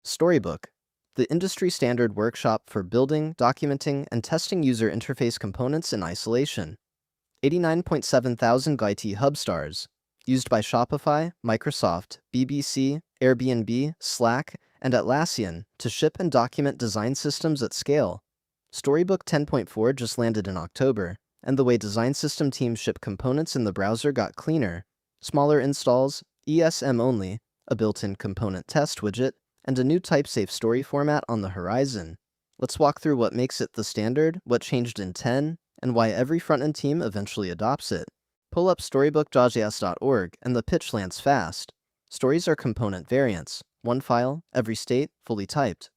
Storybook, the industry standard workshop for building, documenting, and testing user interface components in isolation. 89.7 thousand Vite hub stars, used by Shopify, Microsoft, BBC, Airbnb, Slack, and Atlassian to ship and document design systems at scale. Storybook 10.4 just landed in October, and the way design system teams ship components in the browser got cleaner. Smaller installs, ESM-only, a built-in component test widget, and a new type-safe story format on the horizon. Let's walk through what makes it the standard, what changed in 10, and why every front-end team eventually adopts it. Pull up storybook.js.org and the pitch lands fast. Stories are component variants, one file, every state, fully typed.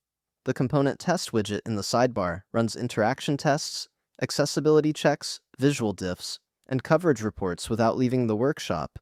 The component test widget in the sidebar runs interaction tests, accessibility checks, visual diffs, and coverage reports without leaving the workshop.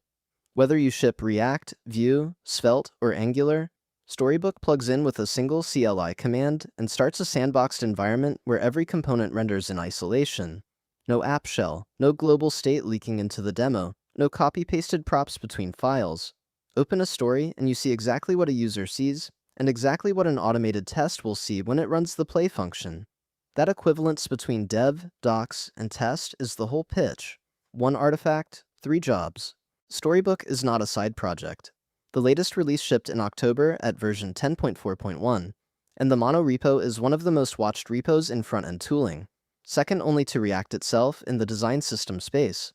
Whether you ship React, Vue, Svelte, or Angular, Storybook plugs in with a single CLI command and starts a sandboxed environment where every component renders in isolation. No app shell, no global state leaking into the demo, no copy-pasted props between files. Open a story and you see exactly what a user sees, and exactly what an automated test will see when it runs the play function. That equivalence between dev, docs, and test is the whole pitch. One artifact, 3 jobs. Storybook is not a side project. The latest release shipped in October at version 10.4.1, and the monorepo is one of the most watched repos in front-end tooling, second only to React itself in the design system space.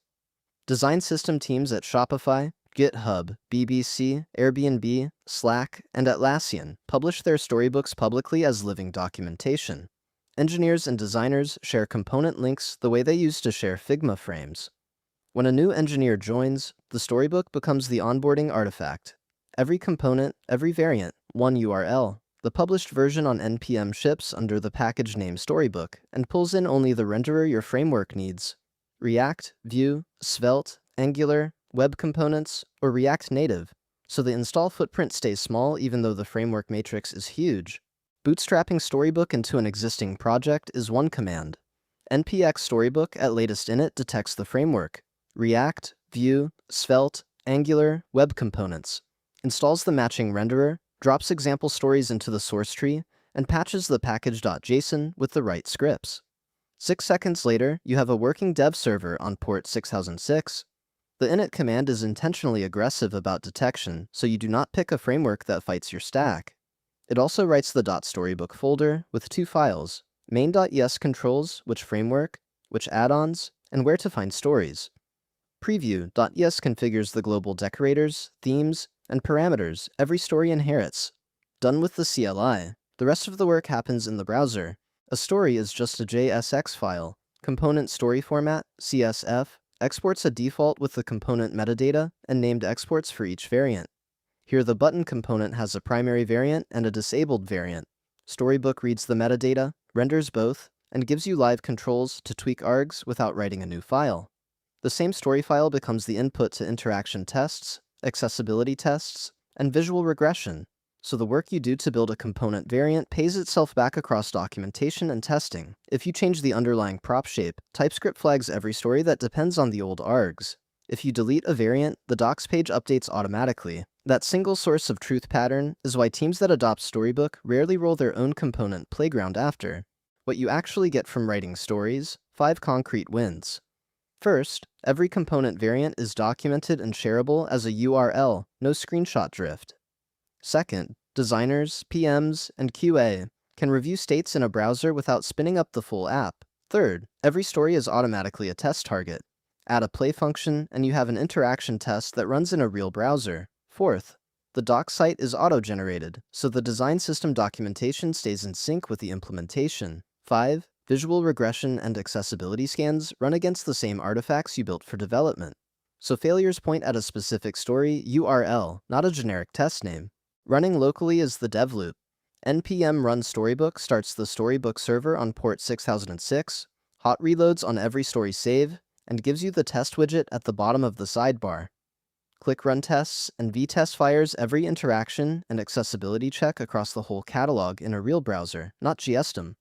Design system teams at Shopify, GitHub, BBC, Airbnb, Slack, and Atlassian publish their storybooks publicly as living documentation. Engineers and designers share component links the way they used to share Figma frames. When a new engineer joins, the storybook becomes the onboarding artifact. Every component, every variant, one URL. The published version on NPM ships under the package name Storybook and pulls in only the renderer your framework needs. React, Vue, Svelte, Angular, Web Components, or React Native, so the install footprint stays small even though the framework matrix is huge. Bootstrapping Storybook into an existing project is one command. npx Storybook at latest init detects the framework. React, Vue, Svelte, Angular, Web Components. Installs the matching renderer, drops example stories into the source tree, and patches the package.json with the right scripts. 6 seconds later, you have a working dev server on port 6006. The init command is intentionally aggressive about detection, so you do not pick a framework that fights your stack. It also writes the .storybook folder with 2 files, main.es controls which framework, which add-ons, and where to find stories. Preview.es configures the global decorators, themes, and parameters every story inherits. Done with the CLI, the rest of the work happens in the browser. A story is just a JSX file. Component story format, CSF, exports a default with the component metadata and named exports for each variant. Here the button component has a primary variant and a disabled variant. Storybook reads the metadata, renders both, and gives you live controls to tweak args without writing a new file. The same story file becomes the input to interaction tests, accessibility tests, and visual regression, so the work you do to build a component variant pays itself back across documentation and testing. If you change the underlying prop shape, TypeScript flags every story that depends on the old args. If you delete a variant, the docs page updates automatically. That single source of truth pattern is why teams that adopt Storybook rarely roll their own component playground after. What you actually get from writing stories, 5 concrete wins. First, every component variant is documented and shareable as a URL, no screenshot drift. Second, designers, PMs, and QA can review states in a browser without spinning up the full app. Third, every story is automatically a test target. Add a play function, and you have an interaction test that runs in a real browser. Fourth, the doc site is auto-generated, so the design system documentation stays in sync with the implementation. 5. Visual regression and accessibility scans run against the same artifacts you built for development. So failures point at a specific story URL, not a generic test name. Running locally is the dev loop. npm run storybook starts the storybook server on port 6006, hot reloads on every story save, and gives you the test widget at the bottom of the sidebar. Click run tests, and Vitest fires every interaction and accessibility check across the whole catalog in a real browser, not GSDOM.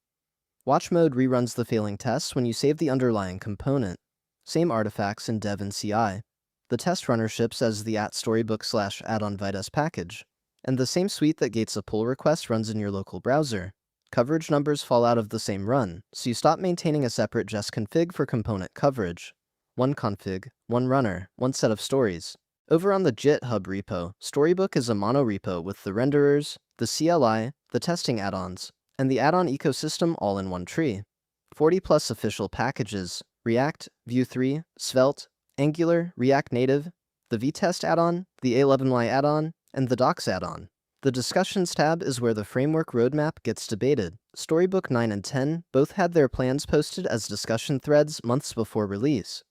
Watch mode reruns the failing tests when you save the underlying component. Same artifacts in dev and CI. The test runner ships as the @storybook/addon Vitest package. And the same suite that gates a pull request runs in your local browser. Coverage numbers fall out of the same run, so you stop maintaining a separate Jest config for component coverage. One config, one runner, one set of stories. Over on the GitHub repo, Storybook is a monorepo with the renderers, the CLI, the testing add-ons, and the add-on ecosystem all in one tree. 40+ official packages: React, Vue 3, Svelte, Angular, React Native, the Vitest add-on, the A11y add-on, and the Docs add-on. The Discussions tab is where the framework roadmap gets debated. Storybook 9 and 10 both had their plans posted as discussion threads months before release.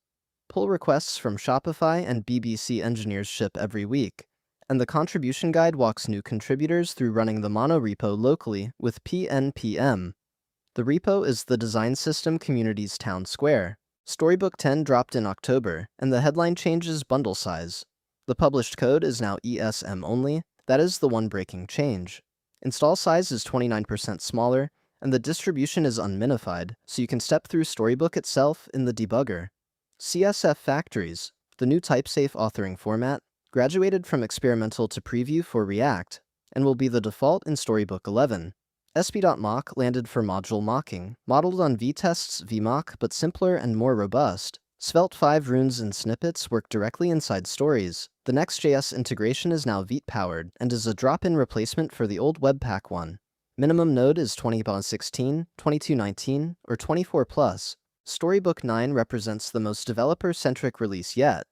Pull requests from Shopify and BBC engineers ship every week, and the contribution guide walks new contributors through running the monorepo locally with pnpm. The repo is the design system community's town square. Storybook 10 dropped in October, and the headline change is bundle size. The published code is now ESM-only. That is the one breaking change. Install size is 29% smaller, and the distribution is unminified, so you can step through Storybook itself in the debugger. CSF Factories, the new type-safe authoring format, graduated from experimental to preview for React, and will be the default in Storybook 11. sb.mock landed for module mocking, modeled on Vitest's vmock but simpler and more robust. Svelte 5 runes and snippets work directly inside stories. The Next.js integration is now Vite-powered and is a drop-in replacement for the old Webpack one. Minimum node is 20.16, 22.19, or 24+. Storybook 9 represents the most developer-centric release yet.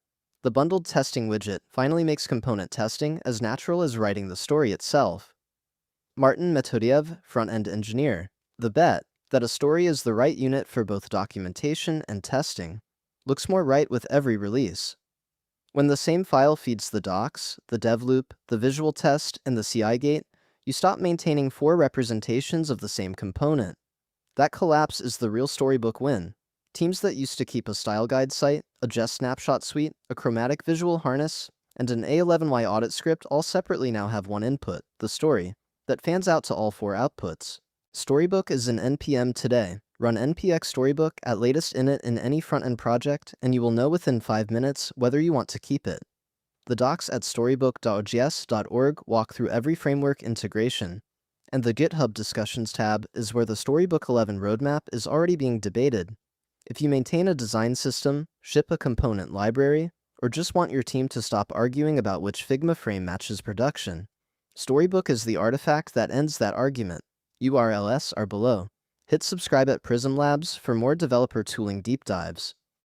The bundled testing widget finally makes component testing as natural as writing the story itself. Martin Metodiev, front-end engineer. The bet that a story is the right unit for both documentation and testing looks more right with every release. When the same file feeds the docs, the dev loop, the visual test, and the CI gate, you stop maintaining 4 representations of the same component. That collapse is the real Storybook win. Teams that used to keep a style guide site, a Jest snapshot suite, a chromatic visual harness, and an A11y audit script all separately now have one input, the story, that fans out to all 4 outputs. Storybook is in NPM today. Run npx storybook at latest init in any front-end project, and you will know within 5 minutes whether you want to keep it. The docs at storybook.gs.org walk through every framework integration, and the GitHub Discussions tab is where the Storybook 11 roadmap is already being debated. If you maintain a design system, ship a component library, or just want your team to stop arguing about which Figma frame matches production, Storybook is the artifact that ends that argument. URLs are below. Hit subscribe at Prism Labs for more developer tooling deep dives.